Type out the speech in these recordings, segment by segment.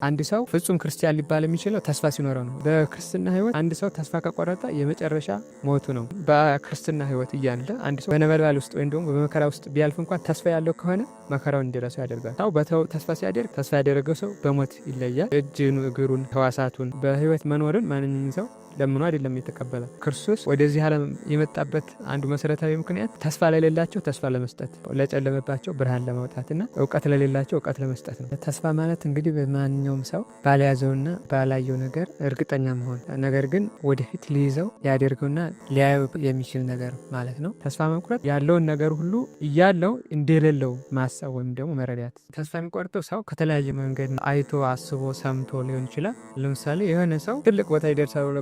አንድ ሰው ፍጹም ክርስቲያን ሊባል የሚችለው ተስፋ ሲኖረው ነው። በክርስትና ህይወት አንድ ሰው ተስፋ ከቆረጠ የመጨረሻ ሞቱ ነው። በክርስትና ህይወት እያለ አንድ ሰው በነበልባል ውስጥ ወይም ደግሞ በመከራ ውስጥ ቢያልፍ እንኳን ተስፋ ያለው ከሆነ መከራውን እንዲረሳው ያደርጋል። ሰው በተው ተስፋ ሲያደርግ ተስፋ ያደረገው ሰው በሞት ይለያል። እጅን፣ እግሩን፣ ህዋሳቱን በህይወት መኖርን ማንኛውም ሰው ለምኑ አይደለም የተቀበለ። ክርስቶስ ወደዚህ ዓለም የመጣበት አንዱ መሰረታዊ ምክንያት ተስፋ ለሌላቸው ተስፋ ለመስጠት፣ ለጨለመባቸው ብርሃን ለማውጣትና እውቀት ለሌላቸው እውቀት ለመስጠት ነው። ተስፋ ማለት እንግዲህ በማንኛውም ሰው ባልያዘውና ባላየው ነገር እርግጠኛ መሆን፣ ነገር ግን ወደፊት ሊይዘው ሊያደርገውና ሊያየው የሚችል ነገር ማለት ነው። ተስፋ መቁረጥ ያለውን ነገር ሁሉ እያለው እንደሌለው ማሰብ ወይም ደግሞ መረዳት። ተስፋ የሚቆርጠው ሰው ከተለያየ መንገድ አይቶ አስቦ ሰምቶ ሊሆን ይችላል። ለምሳሌ የሆነ ሰው ትልቅ ቦታ ይደርሳል ብሎ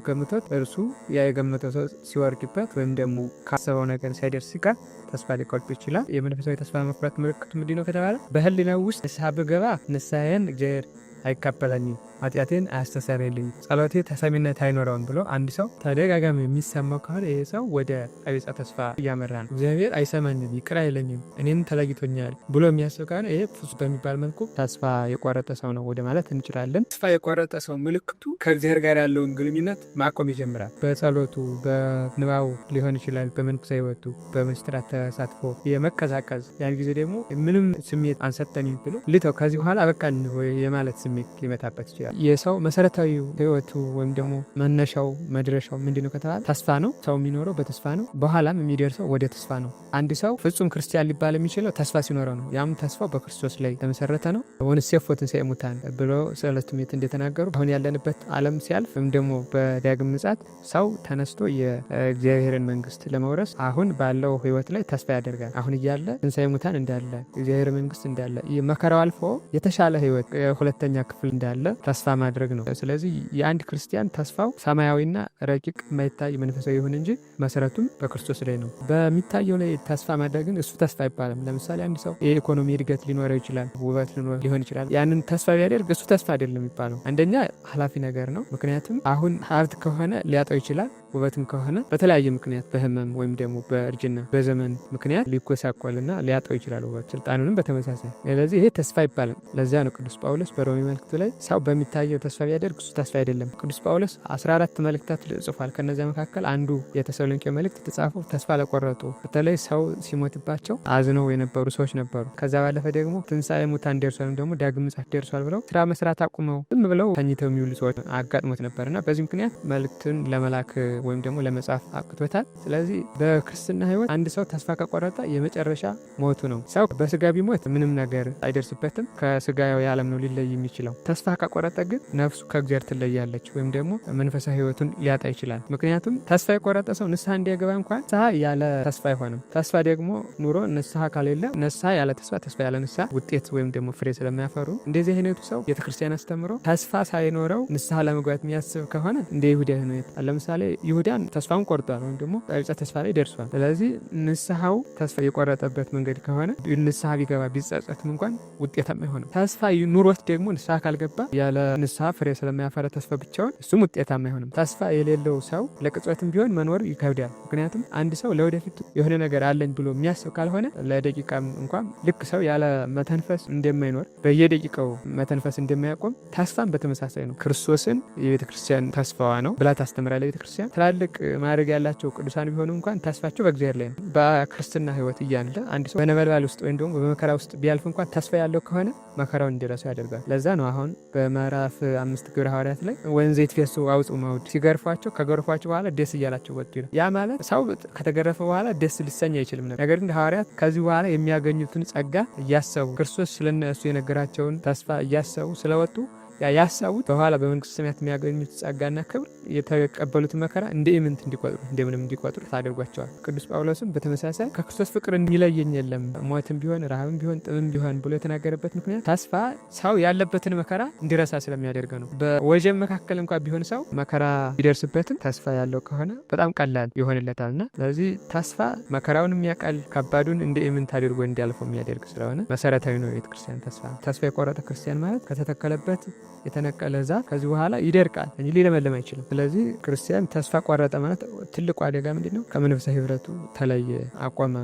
እርሱ የገመተው ሰው ሲወርድበት ወይም ደግሞ ካሰበው ነገር ሳይደርስ ሲቀር ተስፋ ሊቆርጥ ይችላል። የመንፈሳዊ ተስፋ መቁረጥ ምልክቱ ምንድን ነው ከተባለ በህሊናው ውስጥ ንስሐ ብገባ ንስሐዬን እግዚአብሔር አይቀበለኝም፣ ኃጢአቴን አያስተሰርይልኝም፣ ጸሎቴ ተሰሚነት አይኖረውም ብሎ አንድ ሰው ተደጋጋሚ የሚሰማው ከሆነ ይህ ሰው ወደ ቀቢጸ ተስፋ እያመራ ነው። እግዚአብሔር አይሰማኝም፣ ይቅር አይለኝም፣ እኔን ተለይቶኛል ብሎ የሚያስብ ከሆነ ይህ ፍጹም በሚባል መልኩ ተስፋ የቆረጠ ሰው ነው ወደ ማለት እንችላለን። ተስፋ የቆረጠ ሰው ምልክቱ ከእግዚአብሔር ጋር ያለውን ግንኙነት ማቆም ይጀምራል። በጸሎቱ በንባቡ ሊሆን ይችላል፣ በመንፈሳዊ ሕይወቱ በምስጢራት ተሳትፎ የመቀዛቀዝ ያን ጊዜ ደግሞ ምንም ስሜት አንሰጠኝም ብሎ ልተው ከዚህ በኋላ አበቃን የማለት ስሜት ሊመታበት ይችላል። የሰው መሰረታዊ ህይወቱ ወይም ደግሞ መነሻው መድረሻው ምንድነው ከተባለ ተስፋ ነው። ሰው የሚኖረው በተስፋ ነው። በኋላም የሚደርሰው ወደ ተስፋ ነው። አንድ ሰው ፍጹም ክርስቲያን ሊባል የሚችለው ተስፋ ሲኖረው ነው። ያም ተስፋው በክርስቶስ ላይ ተመሰረተ ነው። ወንሴፎ ትንሣኤ ሙታን ብሎ ሰለስቱ ምዕት እንደተናገሩ አሁን ያለንበት ዓለም ሲያልፍ ወይም ደግሞ በዳግም ምጽአት ሰው ተነስቶ የእግዚአብሔርን መንግስት ለመውረስ አሁን ባለው ህይወት ላይ ተስፋ ያደርጋል። አሁን እያለ ትንሣኤ ሙታን እንዳለ እግዚአብሔር መንግስት እንዳለ መከራው አልፎ የተሻለ ህይወት ሁለተኛ ክፍል እንዳለ ተስፋ ማድረግ ነው። ስለዚህ የአንድ ክርስቲያን ተስፋው ሰማያዊና ረቂቅ የማይታይ መንፈሳዊ ይሁን እንጂ መሰረቱም በክርስቶስ ላይ ነው። በሚታየው ላይ ተስፋ ማድረግን እሱ ተስፋ አይባልም። ለምሳሌ አንድ ሰው የኢኮኖሚ እድገት ሊኖረው ይችላል፣ ውበት ሊሆን ይችላል። ያንን ተስፋ ቢያደርግ እሱ ተስፋ አይደለም የሚባለው። አንደኛ ኃላፊ ነገር ነው። ምክንያቱም አሁን ሀብት ከሆነ ሊያጣው ይችላል። ውበትም ከሆነ በተለያየ ምክንያት በህመም ወይም ደግሞ በእርጅና በዘመን ምክንያት ሊኮሳቆልና ሊያጣው ይችላል ውበት፣ ስልጣኑንም በተመሳሳይ። ስለዚህ ይሄ ተስፋ ይባላል። ለዚያ ነው ቅዱስ ጳውሎስ በሮሜ መልእክቱ ላይ ሰው በሚታየው ተስፋ ቢያደርግ እሱ ተስፋ አይደለም። ቅዱስ ጳውሎስ 14 መልእክታት ጽፏል። ከነዚያ መካከል አንዱ የተሰሎንቄ መልእክት የተጻፈው ተስፋ ለቆረጡ በተለይ ሰው ሲሞትባቸው አዝነው የነበሩ ሰዎች ነበሩ። ከዛ ባለፈ ደግሞ ትንሣኤ ሙታን ደርሷል ደግሞ ዳግም ምጽአት ደርሷል ብለው ስራ መስራት አቁመው ዝም ብለው ተኝተው የሚውሉ ሰዎች አጋጥሞት ነበርና በዚህ ምክንያት መልእክትን ለመላክ ወይም ደግሞ ለመጻፍ አቅቶታል። ስለዚህ በክርስትና ህይወት አንድ ሰው ተስፋ ከቆረጠ የመጨረሻ ሞቱ ነው። ሰው በስጋ ቢሞት ምንም ነገር አይደርስበትም፣ ከስጋዊ ዓለም ነው ሊለይ የሚችለው። ተስፋ ከቆረጠ ግን ነፍሱ ከእግዚአብሔር ትለያለች ወይም ደግሞ መንፈሳዊ ህይወቱን ሊያጣ ይችላል። ምክንያቱም ተስፋ የቆረጠ ሰው ንስሐ እንዲገባ እንኳን ንስሐ ያለ ተስፋ አይሆንም። ተስፋ ደግሞ ኑሮ ንስሐ ከሌለ ንስሐ ያለ ተስፋ፣ ተስፋ ያለ ንስሐ ውጤት ወይም ደግሞ ፍሬ ስለማያፈሩ እንደዚህ አይነቱ ሰው ቤተክርስቲያን አስተምሮ ተስፋ ሳይኖረው ንስሐ ለመግባት የሚያስብ ከሆነ እንደ ይሁዳ ነው። ለምሳሌ ይሁዳን ተስፋውን ቆርጧል ወይም ደግሞ ቀቢጸ ተስፋ ላይ ደርሷል። ስለዚህ ንስሐው ተስፋ የቆረጠበት መንገድ ከሆነ ንስሐ ቢገባ ቢጸጸትም እንኳን ውጤታማ አይሆንም። ተስፋ ኑሮት ደግሞ ንስሐ ካልገባ ያለ ንስሐ ፍሬ ስለማያፈራ ተስፋ ብቻውን እሱም ውጤታማ አይሆንም። ተስፋ የሌለው ሰው ለቅጽበትም ቢሆን መኖር ይከብዳል። ምክንያቱም አንድ ሰው ለወደፊት የሆነ ነገር አለኝ ብሎ የሚያስብ ካልሆነ ለደቂቃም እንኳን ልክ ሰው ያለ መተንፈስ እንደማይኖር በየደቂቃው መተንፈስ እንደማያቆም ተስፋም በተመሳሳይ ነው። ክርስቶስን የቤተክርስቲያን ተስፋዋ ነው ብላ ታስተምራለች ቤተክርስቲያን። ትላልቅ ማድረግ ያላቸው ቅዱሳን ቢሆኑ እንኳን ተስፋቸው በእግዚአብሔር ላይ ነው። በክርስትና ህይወት እያለ አንድ ሰው በነበልባል ውስጥ ወይም ደግሞ በመከራ ውስጥ ቢያልፍ እንኳን ተስፋ ያለው ከሆነ መከራውን እንዲረሳው ያደርጋል። ለዛ ነው አሁን በምዕራፍ 5 ግብረ ሐዋርያት ላይ ወንዘ ይትፌሱ አውጽኡ እምአውድ ሲገርፏቸው ከገርፏቸው በኋላ ደስ እያላቸው ወጡ ይላል። ያ ማለት ሰው ከተገረፈ በኋላ ደስ ሊሰኝ አይችልም ነበር። ነገር ግን ሐዋርያት ከዚህ በኋላ የሚያገኙትን ጸጋ እያሰቡ ክርስቶስ ስለነሱ የነገራቸውን ተስፋ እያሰቡ ስለወጡ ያሳቡት በኋላ በመንግስት ሰማያት የሚያገኙት ጸጋና ክብር የተቀበሉት መከራ እንደ ኢምንት እንዲቆጥሩ እንደምንም እንዲቆጥሩ ታደርጓቸዋል። ቅዱስ ጳውሎስም በተመሳሳይ ከክርስቶስ ፍቅር የሚለየኝ የለም ሞትም ቢሆን ረሃብም ቢሆን ጥምም ቢሆን ብሎ የተናገረበት ምክንያት ተስፋ ሰው ያለበትን መከራ እንዲረሳ ስለሚያደርግ ነው። በወጀብ መካከል እንኳን ቢሆን ሰው መከራ ቢደርስበትም ተስፋ ያለው ከሆነ በጣም ቀላል ይሆንለታልና ስለዚህ ተስፋ መከራውን የሚያቀል ከባዱን እንደ ኢምንት አድርጎ እንዲያልፈው የሚያደርግ ስለሆነ መሰረታዊ ነው የቤተክርስቲያን ተስፋ። ተስፋ የቆረጠ ክርስቲያን ማለት ከተተከለበት የተነቀለ ዛፍ ከዚህ በኋላ ይደርቃል እንጂ ሊለመልም አይችልም። ስለዚህ ክርስቲያን ተስፋ ቆረጠ ማለት ትልቁ አደጋ ምንድነው? ከመንፈሳዊ ህብረቱ ተለየ፣ አቆመ፣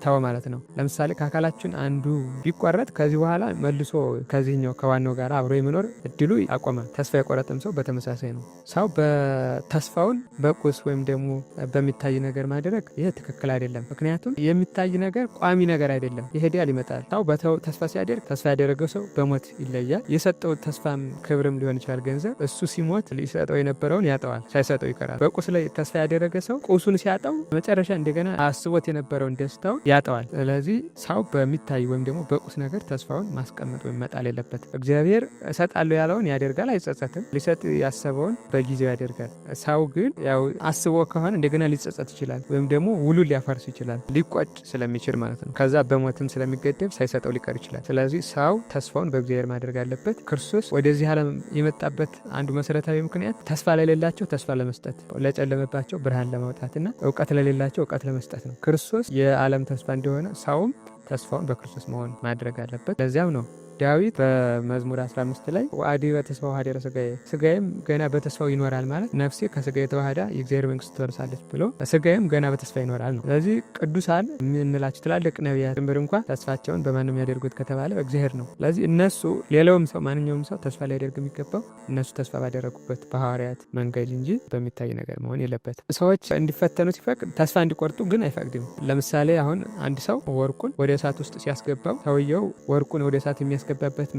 ተወ ማለት ነው። ለምሳሌ ከአካላችን አንዱ ቢቆረጥ ከዚህ በኋላ መልሶ ከዚህኛው ከዋናው ጋር አብሮ የመኖር እድሉ አቆመ። ተስፋ የቆረጠም ሰው በተመሳሳይ ነው። ሰው በተስፋውን በቁስ ወይም ደግሞ በሚታይ ነገር ማድረግ ይሄ ትክክል አይደለም። ምክንያቱም የሚታይ ነገር ቋሚ ነገር አይደለም፣ ይሄዳል ይመጣል። ሰው ተስፋ ሲያደርግ ተስፋ ያደረገው ሰው በሞት ይለያል። የሰጠው ተስፋም ክብርም ሊሆን ይችላል ገንዘብ፣ እሱ ሲሞት ሊሰጠው የነበረውን ያጠዋል፣ ሳይሰጠው ይቀራል። በቁስ ላይ ተስፋ ያደረገ ሰው ቁሱን ሲያጠው መጨረሻ እንደገና አስቦት የነበረውን ደስታው ያጠዋል። ስለዚህ ሰው በሚታይ ወይም ደግሞ በቁስ ነገር ተስፋውን ማስቀመጥ ወይም መጣል የለበት። እግዚአብሔር እሰጣለሁ ያለውን ያደርጋል፣ አይጸጸትም። ሊሰጥ ያሰበውን በጊዜው ያደርጋል። ሰው ግን ያው አስቦ ከሆነ እንደገና ሊጸጸት ይችላል፣ ወይም ደግሞ ውሉ ሊያፈርስ ይችላል፣ ሊቆጭ ስለሚችል ማለት ነው። ከዛ በሞትም ስለሚገደብ ሳይሰጠው ሊቀር ይችላል። ስለዚህ ሰው ተስፋውን በእግዚአብሔር ማድረግ አለበት። ክርስቶስ ወደዚህ ዓለም የመጣበት አንዱ መሰረታዊ ምክንያት ተስፋ ለሌላቸው ተስፋ ለመስጠት፣ ለጨለመባቸው ብርሃን ለማውጣትና እውቀት ለሌላቸው እውቀት ለመስጠት ነው። ክርስቶስ የዓለም ተስፋ እንደሆነ ሰውም ተስፋውን በክርስቶስ መሆን ማድረግ አለበት። ለዚያም ነው ዳዊት በመዝሙር 15 ላይ ወአዲ በተስፋው ሀደረ ስጋዬ፣ ስጋዬም ገና በተስፋው ይኖራል ማለት ነፍሴ ከስጋዬ ተዋህዳ የእግዚአብሔር መንግስት ትወርሳለች ብሎ ስጋዬም ገና በተስፋ ይኖራል ነው። ስለዚህ ቅዱሳን የምንላቸው ትላልቅ ነቢያት ጭምር እንኳን ተስፋቸውን በማን ነው የሚያደርጉት ከተባለ እግዚአብሔር ነው። ስለዚህ እነሱ ሌላውም ሰው ማንኛውም ሰው ተስፋ ሊያደርግ የሚገባው እነሱ ተስፋ ባደረጉበት በሐዋርያት መንገድ እንጂ በሚታይ ነገር መሆን የለበትም። ሰዎች እንዲፈተኑ ሲፈቅድ ተስፋ እንዲቆርጡ ግን አይፈቅድም። ለምሳሌ አሁን አንድ ሰው ወርቁን ወደ እሳት ውስጥ ሲያስገባው ሰውየው ወርቁን ወደ እሳት የሚያስገባበት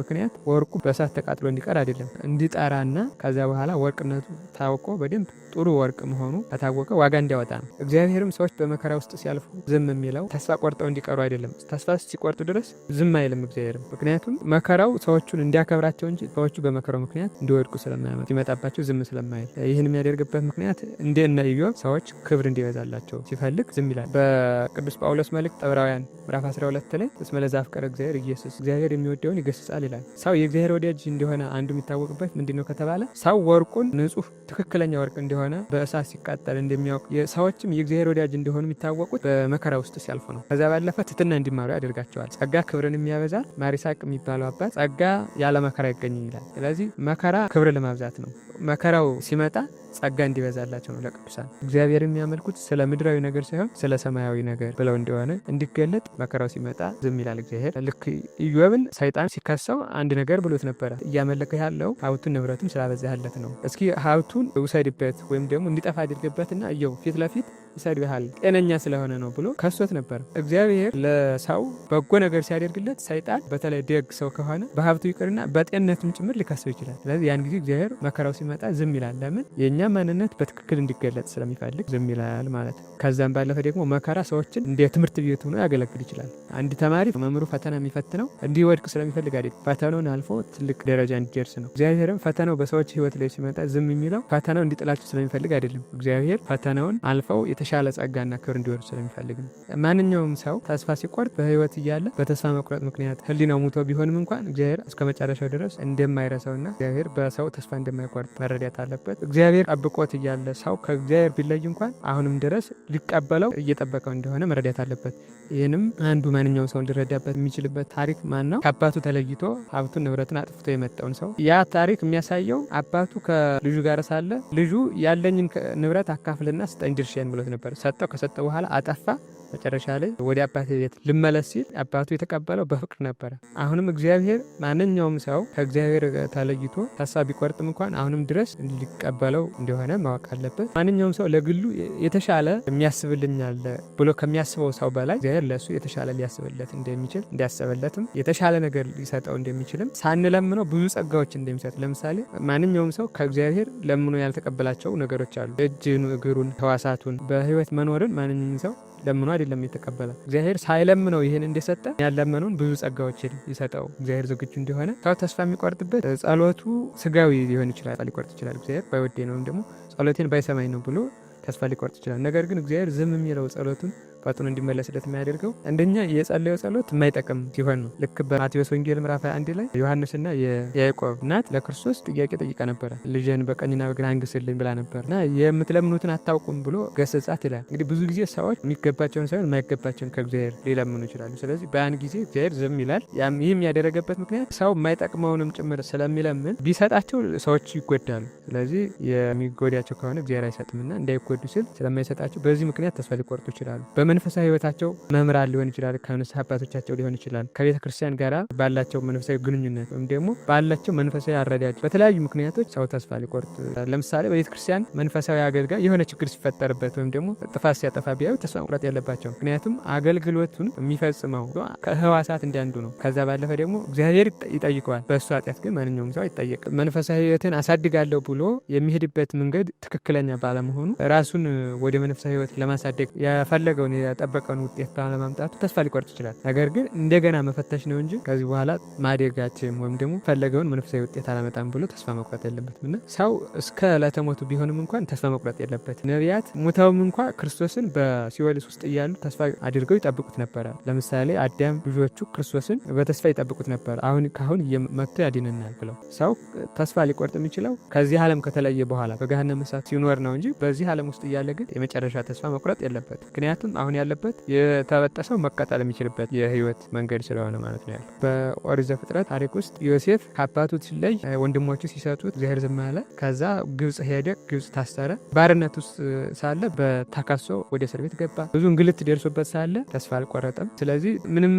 ምክንያት ወርቁ በእሳት ተቃጥሎ እንዲቀር አይደለም፣ እንዲጠራና ከዚያ በኋላ ወርቅነቱ ታውቆ በደንብ ጥሩ ወርቅ መሆኑ ከታወቀ ዋጋ እንዲያወጣ ነው። እግዚአብሔርም ሰዎች በመከራ ውስጥ ሲያልፉ ዝም የሚለው ተስፋ ቆርጠው እንዲቀሩ አይደለም። ተስፋ ሲቆርጡ ድረስ ዝም አይልም እግዚአብሔርም። ምክንያቱም መከራው ሰዎቹን እንዲያከብራቸው እንጂ ሰዎቹ በመከራው ምክንያት እንዲወድቁ ስለማያመጥ ሲመጣባቸው ዝም ስለማይል፣ ይህን የሚያደርግበት ምክንያት እንደነ ኢዮብ ሰዎች ክብር እንዲበዛላቸው ሲፈልግ ዝም ይላል። በቅዱስ ጳውሎስ መልእክት ዕብራውያን ምዕራፍ 12 ላይ እስመ ለዘአፍቀረ እግዚአብሔር ኢየሱስ፣ እግዚአብሔር የሚወደውን ይገስጻል ይላል። ሰው የእግዚአብሔር ወዳጅ እንደሆነ አንዱ የሚታወቅበት ምንድነው ከተባለ ሰው ወርቁን ንጹህ ትክክለኛ ወርቅ እንደሆነ በእሳት ሲቃጠል እንደሚያውቅ ሰዎችም የእግዚአብሔር ወዳጅ እንደሆኑ የሚታወቁት በመከራ ውስጥ ሲያልፉ ነው። ከዛ ባለፈ ትሕትና እንዲማሩ ያደርጋቸዋል። ጸጋ ክብርን የሚያበዛል። ማር ይስሐቅ የሚባለው አባት ጸጋ ያለ መከራ አይገኝም ይላል። ስለዚህ መከራ ክብርን ለማብዛት ነው። መከራው ሲመጣ ጸጋ እንዲበዛላቸው ነው ለቅዱሳን። እግዚአብሔር የሚያመልኩት ስለ ምድራዊ ነገር ሳይሆን ስለ ሰማያዊ ነገር ብለው እንደሆነ እንዲገለጥ መከራው ሲመጣ ዝም ይላል እግዚአብሔር። ልክ ኢዮብን ሰይጣን ሲከሰው አንድ ነገር ብሎት ነበረ። እያመለከ ያለው ሀብቱን ንብረቱን ስላበዛህለት ነው። እስኪ ሀብቱን ውሰድበት ወይም ደግሞ እንዲጠፋ አድርግበትና እየው ፊት ለፊት ይሰድብሃል ጤነኛ ስለሆነ ነው ብሎ ከሶት ነበር። እግዚአብሔር ለሰው በጎ ነገር ሲያደርግለት ሰይጣን በተለይ ደግ ሰው ከሆነ በሀብቱ ይቅርና በጤንነቱም ጭምር ሊከሰው ይችላል። ስለዚህ ያን ጊዜ እግዚአብሔር መከራው ሲመጣ ዝም ይላል። ለምን? የእኛ ማንነት በትክክል እንዲገለጽ ስለሚፈልግ ዝም ይላል ማለት ነው። ከዛም ባለፈ ደግሞ መከራ ሰዎችን እንደ ትምህርት ቤት ሆኖ ያገለግል ይችላል። አንድ ተማሪ መምህሩ ፈተና የሚፈትነው እንዲወድቅ ስለሚፈልግ አይደል፣ ፈተናውን አልፎ ትልቅ ደረጃ እንዲደርስ ነው። እግዚአብሔርም ፈተናው በሰዎች ህይወት ላይ ሲመጣ ዝም የሚለው ፈተናው እንዲጥላቸው ስለሚፈልግ አይደለም። እግዚአብሔር ፈተናውን አልፈው የተሻለ ጸጋና ክብር እንዲወርድ ስለሚፈልግ ነው። ማንኛውም ሰው ተስፋ ሲቆርጥ በህይወት እያለ በተስፋ መቁረጥ ምክንያት ህሊናው ሙቶ ቢሆንም እንኳን እግዚአብሔር እስከ መጨረሻው ድረስ እንደማይረሳውና እግዚአብሔር በሰው ተስፋ እንደማይቆርጥ መረዳት አለበት። እግዚአብሔር ጠብቆት እያለ ሰው ከእግዚአብሔር ቢለይ እንኳን አሁንም ድረስ ሊቀበለው እየጠበቀው እንደሆነ መረዳት አለበት። ይህንም አንዱ ማንኛውም ሰው እንዲረዳበት የሚችልበት ታሪክ ማን ነው? ከአባቱ ተለይቶ ሀብቱን ንብረትን አጥፍቶ የመጣውን ሰው ያ ታሪክ የሚያሳየው አባቱ ከልጁ ጋር ሳለ ልጁ ያለኝን ንብረት አካፍልና ስጠኝ ድርሻዬን ብሎት ነበር። ሰጠው። ከሰጠው በኋላ አጠፋ። መጨረሻ ላይ ወደ አባቱ ቤት ልመለስ ሲል አባቱ የተቀበለው በፍቅር ነበረ። አሁንም እግዚአብሔር ማንኛውም ሰው ከእግዚአብሔር ተለይቶ ተስፋ ቢቆርጥም እንኳን አሁንም ድረስ ሊቀበለው እንደሆነ ማወቅ አለበት። ማንኛውም ሰው ለግሉ የተሻለ የሚያስብልኛል ብሎ ከሚያስበው ሰው በላይ እግዚአብሔር ለእሱ የተሻለ ሊያስብለት እንደሚችል እንዲያስብለትም የተሻለ ነገር ሊሰጠው እንደሚችልም ሳንለምነው ብዙ ጸጋዎች እንደሚሰጥ፣ ለምሳሌ ማንኛውም ሰው ከእግዚአብሔር ለምኖ ያልተቀበላቸው ነገሮች አሉ። እጅን፣ እግሩን፣ ህዋሳቱን በህይወት መኖርን ማንኛውም ሰው ለምኖ አይደለም የተቀበለ። እግዚአብሔር ሳይለምነው ይህን እንደሰጠ ያለመኑን ብዙ ጸጋዎችን ይሰጠው እግዚአብሔር ዝግጁ እንደሆነ። ሰው ተስፋ የሚቆርጥበት ጸሎቱ ስጋዊ ሊሆን ይችላል፣ ሊቆርጥ ይችላል። እግዚአብሔር ባይወዴ ነው ደግሞ ጸሎቴን ባይሰማኝ ነው ብሎ ተስፋ ሊቆርጥ ይችላል። ነገር ግን እግዚአብሔር ዝም የሚለው ጸሎቱን ፈጥኖ እንዲመለስለት የሚያደርገው አንደኛ የጸለየው ጸሎት የማይጠቅም ሲሆን ነው። ልክ በማቴዎስ ወንጌል ምዕራፍ 21 ላይ ዮሐንስና የያዕቆብ እናት ለክርስቶስ ጥያቄ ጠይቃ ነበረ። ልጅን በቀኝና በግራ አንግስልኝ ብላ ነበርና የምትለምኑትን አታውቁም ብሎ ገሰጻት ይላል። እንግዲህ ብዙ ጊዜ ሰዎች የሚገባቸውን ሳይሆን የማይገባቸውን ከእግዚአብሔር ሊለምኑ ይችላሉ። ስለዚህ በያን ጊዜ እግዚአብሔር ዝም ይላል። ይህም ያደረገበት ምክንያት ሰው የማይጠቅመውንም ጭምር ስለሚለምን ቢሰጣቸው ሰዎች ይጎዳሉ። ስለዚህ የሚጎዳቸው ከሆነ እግዚአብሔር አይሰጥምና እንዳይጎዱ ሲል ስለማይሰጣቸው በዚህ ምክንያት ተስፋ ሊቆርጡ ይችላሉ። በመንፈሳዊ ህይወታቸው መምህራን ሊሆን ይችላል፣ ከንስሐ አባቶቻቸው ሊሆን ይችላል፣ ከቤተ ክርስቲያን ጋር ባላቸው መንፈሳዊ ግንኙነት ወይም ደግሞ ባላቸው መንፈሳዊ አረዳድ በተለያዩ ምክንያቶች ሰው ተስፋ ሊቆርጥ። ለምሳሌ በቤተ ክርስቲያን መንፈሳዊ አገልጋይ የሆነ ችግር ሲፈጠርበት ወይም ደግሞ ጥፋት ሲያጠፋ ቢያዩ ተስፋ መቁረጥ ያለባቸው። ምክንያቱም አገልግሎቱን የሚፈጽመው ከህዋሳት እንዳንዱ ነው። ከዛ ባለፈ ደግሞ እግዚአብሔር ይጠይቀዋል። በእሱ ኃጢአት ግን ማንኛውም ሰው አይጠየቅም። መንፈሳዊ ህይወትን አሳድጋለሁ ብሎ የሚሄድበት መንገድ ትክክለኛ ባለመሆኑ ራሱን ወደ መንፈሳዊ ህይወት ለማሳደግ የፈለገውን የጠበቀውን ውጤት ባለማምጣቱ ተስፋ ሊቆርጥ ይችላል። ነገር ግን እንደገና መፈተሽ ነው እንጂ ከዚህ በኋላ ማደጋችም ወይም ደግሞ ፈለገውን መንፈሳዊ ውጤት አላመጣም ብሎ ተስፋ መቁረጥ የለበትም እና ሰው እስከ ዕለተ ሞቱ ቢሆንም እንኳን ተስፋ መቁረጥ የለበት። ነቢያት ሙተውም እንኳ ክርስቶስን በሲኦል ውስጥ እያሉ ተስፋ አድርገው ይጠብቁት ነበረ። ለምሳሌ አዳም ልጆቹ ክርስቶስን በተስፋ ይጠብቁት ነበር። ካሁን መጥቶ ያድነናል ብለው። ሰው ተስፋ ሊቆርጥ የሚችለው ከዚህ ዓለም ከተለየ በኋላ በገሃነመ እሳት ሲኖር ነው እንጂ በዚህ ዓለም ውስጥ እያለ ግን የመጨረሻ ተስፋ መቁረጥ የለበት። ምክንያቱም አሁን ያለበት የተበጠሰው መቀጠል የሚችልበት የህይወት መንገድ ስለሆነ ማለት ነው ያለው። በኦሪት ዘፍጥረት ታሪክ ውስጥ ዮሴፍ ከአባቱ ሲለይ ወንድሞቹ ሲሰጡት እግዚአብሔር ዝም አለ። ከዛ ግብጽ ሄደ፣ ግብጽ ታሰረ። ባርነት ውስጥ ሳለ በታካሶ ወደ እስር ቤት ገባ። ብዙ እንግልት ደርሶበት ሳለ ተስፋ አልቆረጠም። ስለዚህ ምንም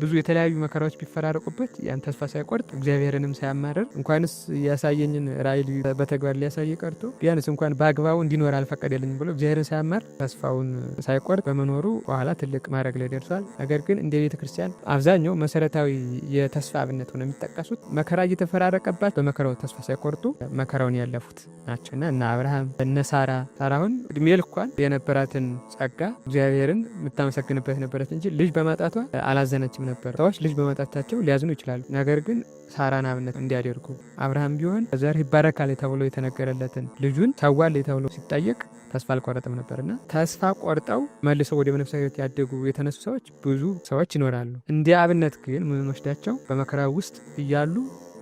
ብዙ የተለያዩ መከራዎች ቢፈራረቁበት ያን ተስፋ ሳይቆርጥ እግዚአብሔርንም ሳያማረር እንኳንስ ያሳየኝን ራእይ በተግባር ሊያሳይ ቀርቶ ቢያንስ እንኳን በአግባቡ እንዲኖር አልፈቀደልኝ ብሎ እግዚአብሔርን ሳያማር ተስፋውን ሳይቆርጥ በመኖሩ በኋላ ትልቅ ማድረግ ላይ ደርሷል። ነገር ግን እንደ ቤተ ክርስቲያን አብዛኛው መሰረታዊ የተስፋ አብነት ሆነው የሚጠቀሱት መከራ እየተፈራረቀባት በመከራው ተስፋ ሳይቆርጡ መከራውን ያለፉት ናቸውና እነ አብርሃም እነ ሳራ አሁን እድሜ ልኳን የነበራትን ጸጋ እግዚአብሔርን የምታመሰግንበት ነበረት እንጂ ልጅ በማጣቷ አላዘነችም ነበር። ሰዎች ልጅ በማጣታቸው ሊያዝኑ ይችላሉ። ነገር ግን ሳራን አብነት እንዲያደርጉ አብርሃም ቢሆን ዘር ይባረካል ተብሎ የተነገረለትን ልጁን ሰዋል ተብሎ ሲጠየቅ ተስፋ አልቆረጠም ነበርና ተስፋ ቆርጠው መልሰው ወደ መንፈሳዊ ሕይወት ያደጉ የተነሱ ሰዎች ብዙ ሰዎች ይኖራሉ። እንደ አብነት ግን ምን ወስዳቸው በመከራ ውስጥ እያሉ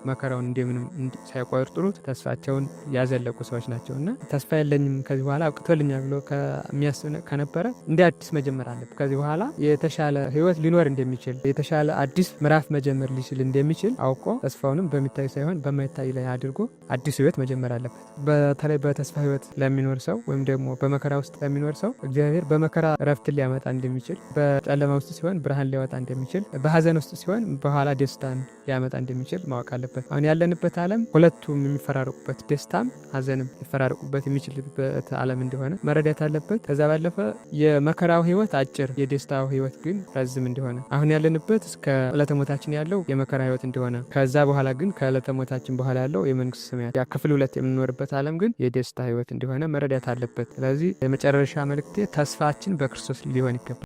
መከራውን እንደምንም ሳይቆርጡ ተስፋቸውን ያዘለቁ ሰዎች ናቸውና ተስፋ የለኝም ከዚህ በኋላ አብቅቶልኛል ብሎ ከሚያስብ ከነበረ እንደ አዲስ መጀመር አለበት። ከዚህ በኋላ የተሻለ ህይወት ሊኖር እንደሚችል የተሻለ አዲስ ምዕራፍ መጀመር ሊችል እንደሚችል አውቆ ተስፋውንም በሚታይ ሳይሆን በማይታይ ላይ አድርጎ አዲስ ህይወት መጀመር አለበት። በተለይ በተስፋ ህይወት ለሚኖር ሰው ወይም ደግሞ በመከራ ውስጥ ለሚኖር ሰው እግዚአብሔር በመከራ እረፍትን ሊያመጣ እንደሚችል፣ በጨለማ ውስጥ ሲሆን ብርሃን ሊያወጣ እንደሚችል፣ በሀዘን ውስጥ ሲሆን በኋላ ደስታን ሊያመጣ እንደሚችል ማወቅ አለበት። አሁን ያለንበት ዓለም ሁለቱም የሚፈራረቁበት ደስታም ሀዘንም ሊፈራረቁበት የሚችልበት ዓለም እንደሆነ መረዳት አለበት። ከዛ ባለፈ የመከራው ህይወት አጭር፣ የደስታው ህይወት ግን ረዝም እንደሆነ፣ አሁን ያለንበት እስከ ዕለተ ሞታችን ያለው የመከራ ህይወት እንደሆነ፣ ከዛ በኋላ ግን ከዕለተ ሞታችን በኋላ ያለው የመንግስት ሰማያት ያ ክፍል 2 የምንኖርበት ዓለም ግን የደስታ ህይወት እንደሆነ መረዳት አለበት። ስለዚህ የመጨረሻ መልእክቴ ተስፋችን በክርስቶስ ሊሆን ይገባል።